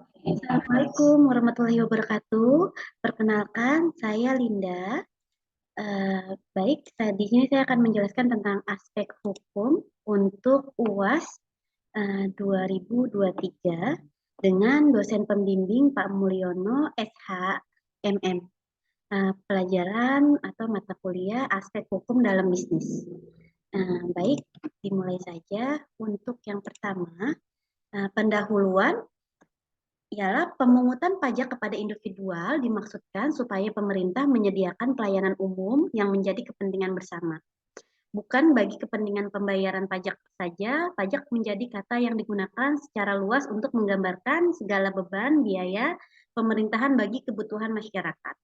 Assalamualaikum warahmatullahi wabarakatuh. Perkenalkan, saya Linda. Baik, di sini saya akan menjelaskan tentang aspek hukum untuk UAS 2023 dengan dosen pembimbing Pak Mulyono SH MM. Pelajaran atau mata kuliah aspek hukum dalam bisnis. Baik, dimulai saja. Untuk yang pertama, pendahuluan ialah pemungutan pajak kepada individual dimaksudkan supaya pemerintah menyediakan pelayanan umum yang menjadi kepentingan bersama. Bukan bagi kepentingan pembayaran pajak saja, pajak menjadi kata yang digunakan secara luas untuk menggambarkan segala beban biaya pemerintahan bagi kebutuhan masyarakat.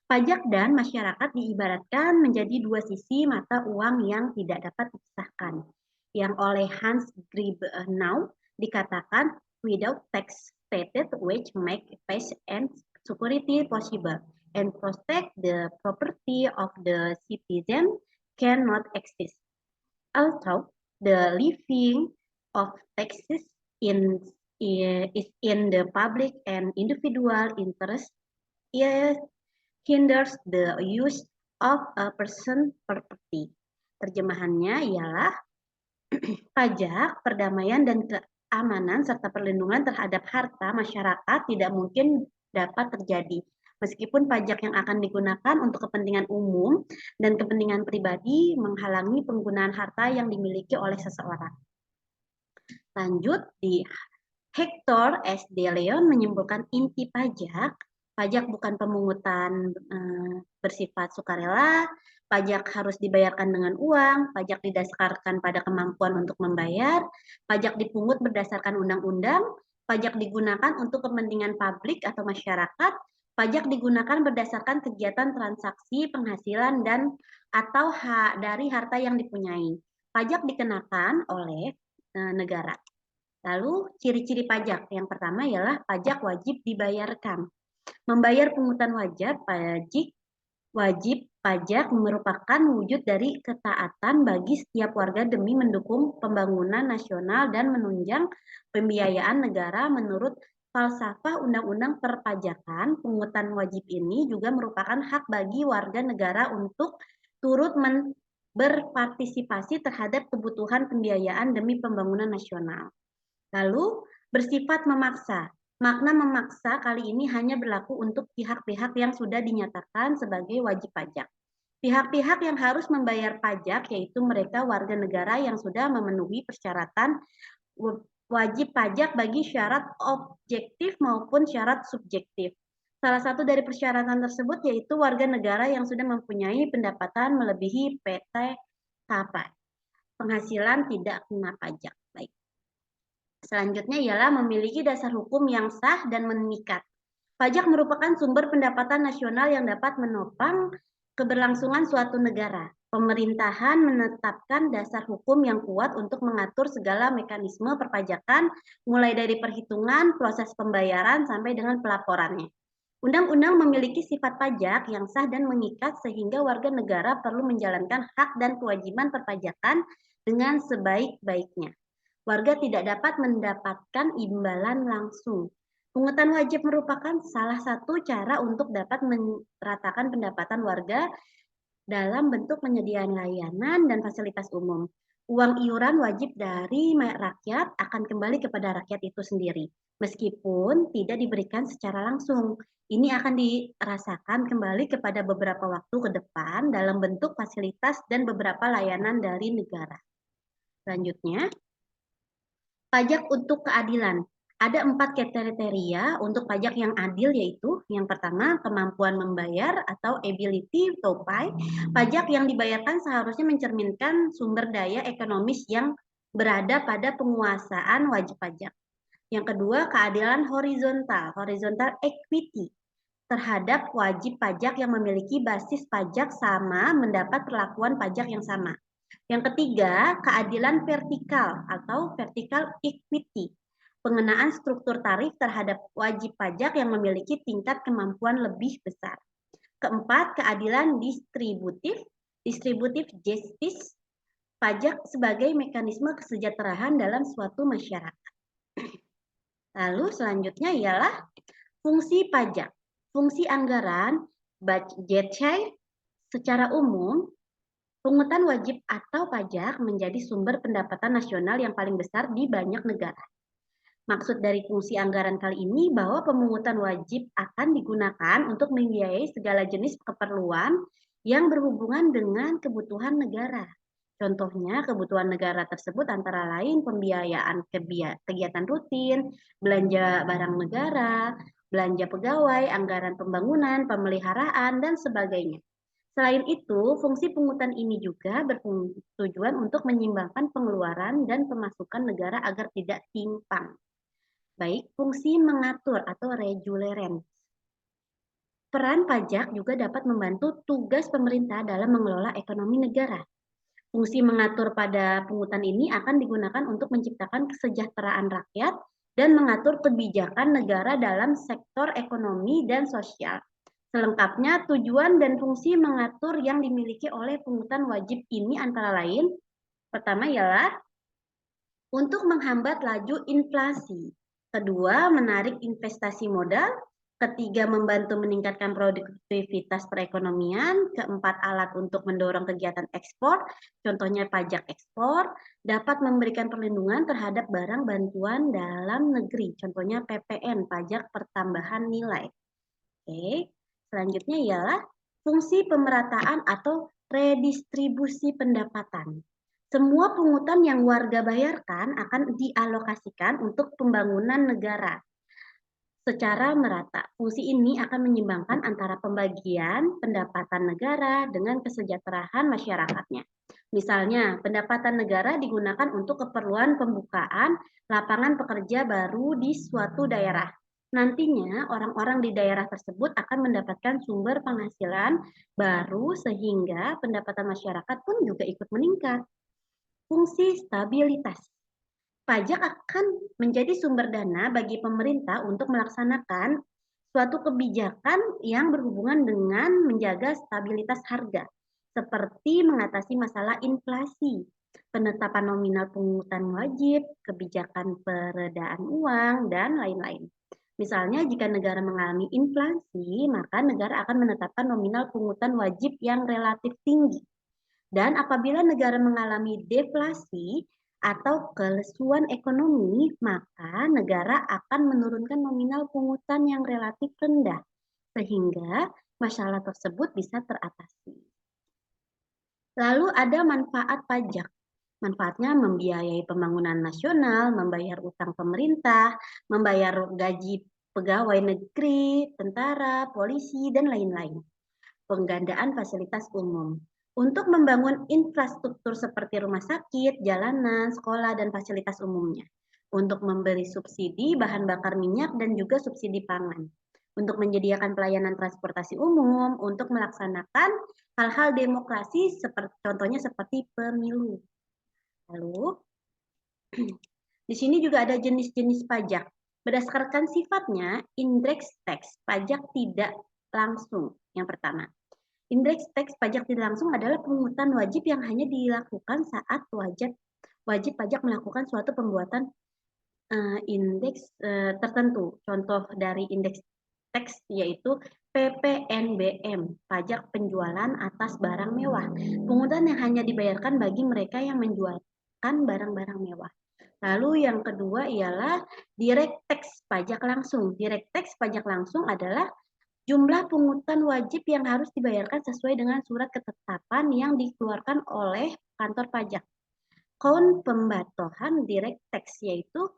Pajak dan masyarakat diibaratkan menjadi dua sisi mata uang yang tidak dapat dipisahkan. Yang oleh Hans Gribnau dikatakan without tax stated which make peace and security possible and protect the property of the citizen cannot exist. Although the levying of taxes is in the public and individual interest, it hinders the use of a person property. Terjemahannya ialah pajak, perdamaian, dan keamanan serta perlindungan terhadap harta masyarakat tidak mungkin dapat terjadi. Meskipun pajak yang akan digunakan untuk kepentingan umum dan kepentingan pribadi menghalangi penggunaan harta yang dimiliki oleh seseorang. Lanjut, di Hector S. De Leon menyimpulkan inti pajak bukan pemungutan bersifat sukarela, pajak harus dibayarkan dengan uang, pajak didasarkan pada kemampuan untuk membayar, pajak dipungut berdasarkan undang-undang, pajak digunakan untuk kepentingan publik atau masyarakat, pajak digunakan berdasarkan kegiatan transaksi, penghasilan, dan atau dari harta yang dipunyai. Pajak dikenakan oleh negara. Lalu ciri-ciri pajak. Yang pertama ialah pajak wajib dibayarkan. Membayar pungutan wajib pajak merupakan wujud dari ketaatan bagi setiap warga demi mendukung pembangunan nasional dan menunjang pembiayaan negara menurut falsafah Undang-Undang Perpajakan. Pungutan wajib ini juga merupakan hak bagi warga negara untuk turut berpartisipasi terhadap kebutuhan pembiayaan demi pembangunan nasional. Lalu bersifat memaksa. Makna memaksa kali ini hanya berlaku untuk pihak-pihak yang sudah dinyatakan sebagai wajib pajak. Pihak-pihak yang harus membayar pajak yaitu mereka warga negara yang sudah memenuhi persyaratan wajib pajak bagi syarat objektif maupun syarat subjektif. Salah satu dari persyaratan tersebut yaitu warga negara yang sudah mempunyai pendapatan melebihi PTKP. Penghasilan tidak kena pajak. Baik. Selanjutnya ialah memiliki dasar hukum yang sah dan mengikat. Pajak merupakan sumber pendapatan nasional yang dapat menopang keberlangsungan suatu negara. Pemerintahan menetapkan dasar hukum yang kuat untuk mengatur segala mekanisme perpajakan, mulai dari perhitungan, proses pembayaran, sampai dengan pelaporannya. Undang-undang memiliki sifat pajak yang sah dan mengikat sehingga warga negara perlu menjalankan hak dan kewajiban perpajakan dengan sebaik-baiknya. Warga tidak dapat mendapatkan imbalan langsung. Pungutan wajib merupakan salah satu cara untuk dapat meratakan pendapatan warga dalam bentuk penyediaan layanan dan fasilitas umum. Uang iuran wajib dari rakyat akan kembali kepada rakyat itu sendiri, meskipun tidak diberikan secara langsung. Ini akan dirasakan kembali kepada beberapa waktu ke depan dalam bentuk fasilitas dan beberapa layanan dari negara. Selanjutnya, pajak untuk keadilan. Ada 4 kriteria untuk pajak yang adil, yaitu yang pertama, kemampuan membayar atau ability to pay. Pajak yang dibayarkan seharusnya mencerminkan sumber daya ekonomis yang berada pada penguasaan wajib pajak. Yang kedua, keadilan horizontal equity terhadap wajib pajak yang memiliki basis pajak sama mendapat perlakuan pajak yang sama. Yang ketiga, keadilan vertikal atau vertical equity, pengenaan struktur tarif terhadap wajib pajak yang memiliki tingkat kemampuan lebih besar. Keempat, keadilan distributive justice, pajak sebagai mekanisme kesejahteraan dalam suatu masyarakat. Lalu selanjutnya ialah fungsi pajak. Fungsi anggaran, budget share, secara umum, pungutan wajib atau pajak menjadi sumber pendapatan nasional yang paling besar di banyak negara. Maksud dari fungsi anggaran kali ini bahwa pemungutan wajib akan digunakan untuk membiayai segala jenis keperluan yang berhubungan dengan kebutuhan negara. Contohnya, kebutuhan negara tersebut antara lain pembiayaan kegiatan rutin, belanja barang negara, belanja pegawai, anggaran pembangunan, pemeliharaan, dan sebagainya. Selain itu, fungsi pungutan ini juga bertujuan untuk menyimbangkan pengeluaran dan pemasukan negara agar tidak timpang. Baik, fungsi mengatur atau reguleren. Peran pajak juga dapat membantu tugas pemerintah dalam mengelola ekonomi negara. Fungsi mengatur pada pungutan ini akan digunakan untuk menciptakan kesejahteraan rakyat dan mengatur kebijakan negara dalam sektor ekonomi dan sosial. Selengkapnya, tujuan dan fungsi mengatur yang dimiliki oleh pungutan wajib ini antara lain, pertama ialah untuk menghambat laju inflasi. Kedua, menarik investasi modal. Ketiga, membantu meningkatkan produktivitas perekonomian. Keempat, alat untuk mendorong kegiatan ekspor, contohnya pajak ekspor, dapat memberikan perlindungan terhadap barang bantuan dalam negeri, contohnya PPN, pajak pertambahan nilai. Oke, selanjutnya ialah fungsi pemerataan atau redistribusi pendapatan. Semua pungutan yang warga bayarkan akan dialokasikan untuk pembangunan negara secara merata. Fungsi ini akan menyimbangkan antara pembagian pendapatan negara dengan kesejahteraan masyarakatnya. Misalnya, pendapatan negara digunakan untuk keperluan pembukaan lapangan pekerja baru di suatu daerah. Nantinya, orang-orang di daerah tersebut akan mendapatkan sumber penghasilan baru sehingga pendapatan masyarakat pun juga ikut meningkat. Fungsi stabilitas. Pajak akan menjadi sumber dana bagi pemerintah untuk melaksanakan suatu kebijakan yang berhubungan dengan menjaga stabilitas harga, seperti mengatasi masalah inflasi, penetapan nominal pungutan wajib, kebijakan peredaan uang, dan lain-lain. Misalnya, jika negara mengalami inflasi, maka negara akan menetapkan nominal pungutan wajib yang relatif tinggi. Dan apabila negara mengalami deflasi atau kelesuan ekonomi, maka negara akan menurunkan nominal pungutan yang relatif rendah, sehingga masalah tersebut bisa teratasi. Lalu ada manfaat pajak. Manfaatnya membiayai pembangunan nasional, membayar utang pemerintah, membayar gaji pegawai negeri, tentara, polisi, dan lain-lain. Penggandaan fasilitas umum. Untuk membangun infrastruktur seperti rumah sakit, jalanan, sekolah, dan fasilitas umumnya. Untuk memberi subsidi bahan bakar minyak dan juga subsidi pangan. Untuk menyediakan pelayanan transportasi umum, untuk melaksanakan hal-hal demokrasi contohnya seperti pemilu. Lalu, di sini juga ada jenis-jenis pajak. Berdasarkan sifatnya, indirect tax, pajak tidak langsung. Yang pertama, indirect tax pajak tidak langsung adalah pungutan wajib yang hanya dilakukan saat wajib pajak melakukan suatu pembuatan indeks tertentu. Contoh dari indeks tax yaitu PPNBM, pajak penjualan atas barang mewah. Pungutan yang hanya dibayarkan bagi mereka yang menjualkan barang-barang mewah. Lalu yang kedua ialah direct tax, pajak langsung. Direct tax pajak langsung adalah jumlah pungutan wajib yang harus dibayarkan sesuai dengan surat ketetapan yang dikeluarkan oleh kantor pajak. Kaun pembatohan direct tax yaitu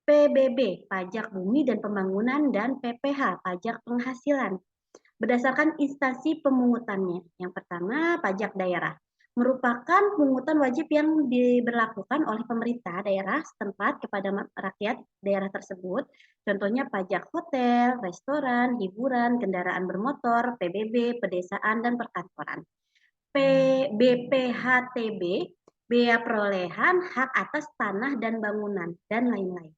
PBB, pajak bumi dan pembangunan, dan PPH, pajak penghasilan. Berdasarkan instansi pemungutannya. Yang pertama, pajak daerah. Merupakan pungutan wajib yang diberlakukan oleh pemerintah daerah setempat kepada rakyat daerah tersebut. Contohnya pajak hotel, restoran, hiburan, kendaraan bermotor, PBB, pedesaan, dan perkantoran. BPHTB, bea perolehan, hak atas tanah dan bangunan, dan lain-lain.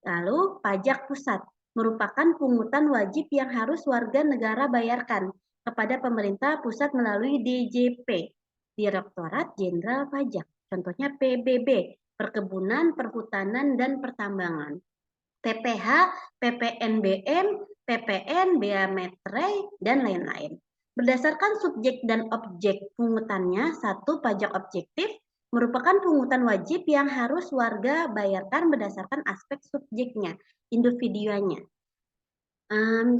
Lalu pajak pusat merupakan pungutan wajib yang harus warga negara bayarkan kepada pemerintah pusat melalui DJP, Direktorat Jenderal Pajak. Contohnya PBB, Perkebunan, Perhutanan, dan Pertambangan. PPh, PPNBM, PPN, bea materai, dan lain-lain. Berdasarkan subjek dan objek pungutannya, satu, pajak objektif merupakan pungutan wajib yang harus warga bayarkan berdasarkan aspek subjeknya, individuanya.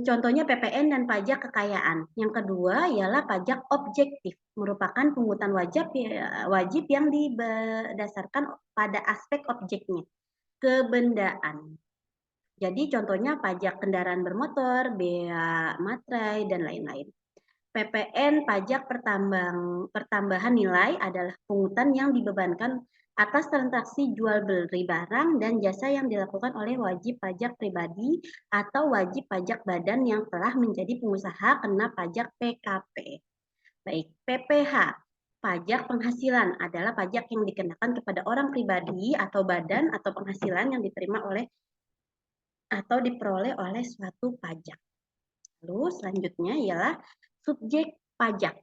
Contohnya PPN dan pajak kekayaan. Yang kedua ialah pajak objektif, merupakan pungutan wajib yang didasarkan pada aspek objeknya, kebendaan. Jadi contohnya pajak kendaraan bermotor, bea materai, dan lain-lain. PPN, pajak pertambahan nilai, adalah pungutan yang dibebankan atas transaksi jual beli barang dan jasa yang dilakukan oleh wajib pajak pribadi atau wajib pajak badan yang telah menjadi pengusaha kena pajak PKP. Baik, PPh, pajak penghasilan, adalah pajak yang dikenakan kepada orang pribadi atau badan atau penghasilan yang diterima oleh atau diperoleh oleh suatu pajak. Lalu selanjutnya ialah subjek pajak,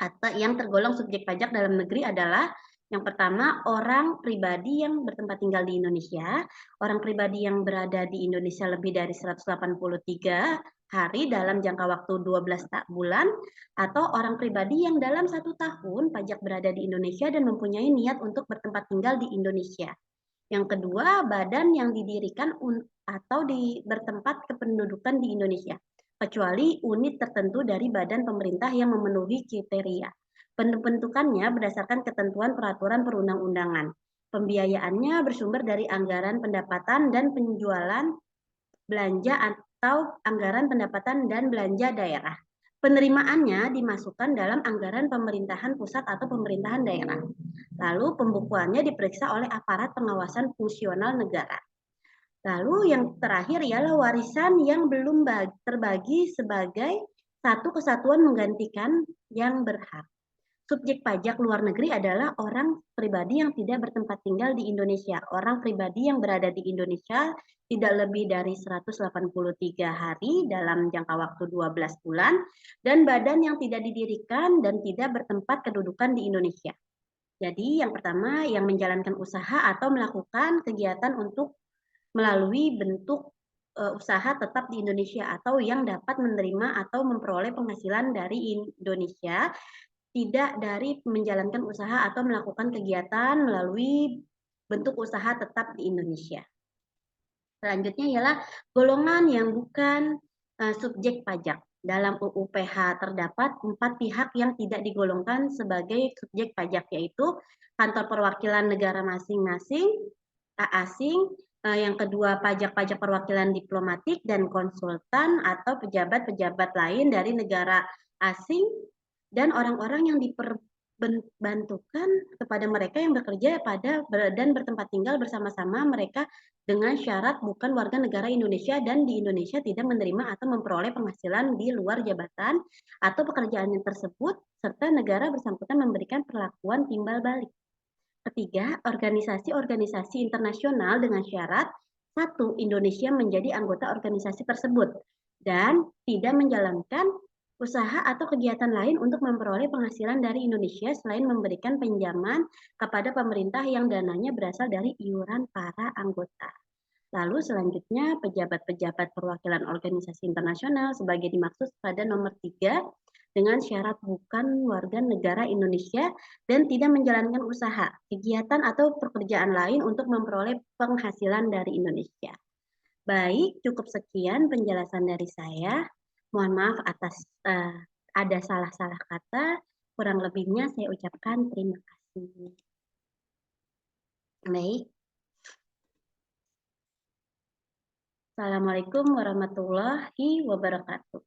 atau yang tergolong subjek pajak dalam negeri adalah yang pertama, orang pribadi yang bertempat tinggal di Indonesia, orang pribadi yang berada di Indonesia lebih dari 183 hari dalam jangka waktu 12 bulan, atau orang pribadi yang dalam 1 tahun pajak berada di Indonesia dan mempunyai niat untuk bertempat tinggal di Indonesia. Yang kedua, badan yang didirikan atau bertempat kependudukan di Indonesia, kecuali unit tertentu dari badan pemerintah yang memenuhi kriteria. Pembentukannya berdasarkan ketentuan peraturan perundang-undangan. Pembiayaannya bersumber dari anggaran pendapatan dan penjualan belanja atau anggaran pendapatan dan belanja daerah. Penerimaannya dimasukkan dalam anggaran pemerintahan pusat atau pemerintahan daerah. Lalu pembukuannya diperiksa oleh aparat pengawasan fungsional negara. Lalu yang terakhir ialah warisan yang belum terbagi sebagai satu kesatuan menggantikan yang berhak. Subjek pajak luar negeri adalah orang pribadi yang tidak bertempat tinggal di Indonesia. Orang pribadi yang berada di Indonesia tidak lebih dari 183 hari dalam jangka waktu 12 bulan, dan badan yang tidak didirikan dan tidak bertempat kedudukan di Indonesia. Jadi yang pertama, yang menjalankan usaha atau melakukan kegiatan untuk melalui bentuk usaha tetap di Indonesia, atau yang dapat menerima atau memperoleh penghasilan dari Indonesia, tidak dari menjalankan usaha atau melakukan kegiatan melalui bentuk usaha tetap di Indonesia. Selanjutnya ialah golongan yang bukan subjek pajak. Dalam UU PH terdapat 4 pihak yang tidak digolongkan sebagai subjek pajak, yaitu kantor perwakilan negara masing-masing, asing, yang kedua pajak-pajak perwakilan diplomatik dan konsultan atau pejabat-pejabat lain dari negara asing, dan orang-orang yang diperbantukan kepada mereka yang bekerja pada dan bertempat tinggal bersama-sama mereka dengan syarat bukan warga negara Indonesia dan di Indonesia tidak menerima atau memperoleh penghasilan di luar jabatan atau pekerjaan yang tersebut, serta negara bersangkutan memberikan perlakuan timbal balik. Ketiga, organisasi-organisasi internasional dengan syarat satu, Indonesia menjadi anggota organisasi tersebut dan tidak menjalankan usaha atau kegiatan lain untuk memperoleh penghasilan dari Indonesia selain memberikan pinjaman kepada pemerintah yang dananya berasal dari iuran para anggota. Lalu selanjutnya pejabat-pejabat perwakilan organisasi internasional sebagai dimaksud pada nomor 3 dengan syarat bukan warga negara Indonesia dan tidak menjalankan usaha, kegiatan atau pekerjaan lain untuk memperoleh penghasilan dari Indonesia. Baik, cukup sekian penjelasan dari saya. Mohon maaf atas ada salah-salah kata. Kurang lebihnya saya ucapkan terima kasih. Baik. Assalamualaikum warahmatullahi wabarakatuh.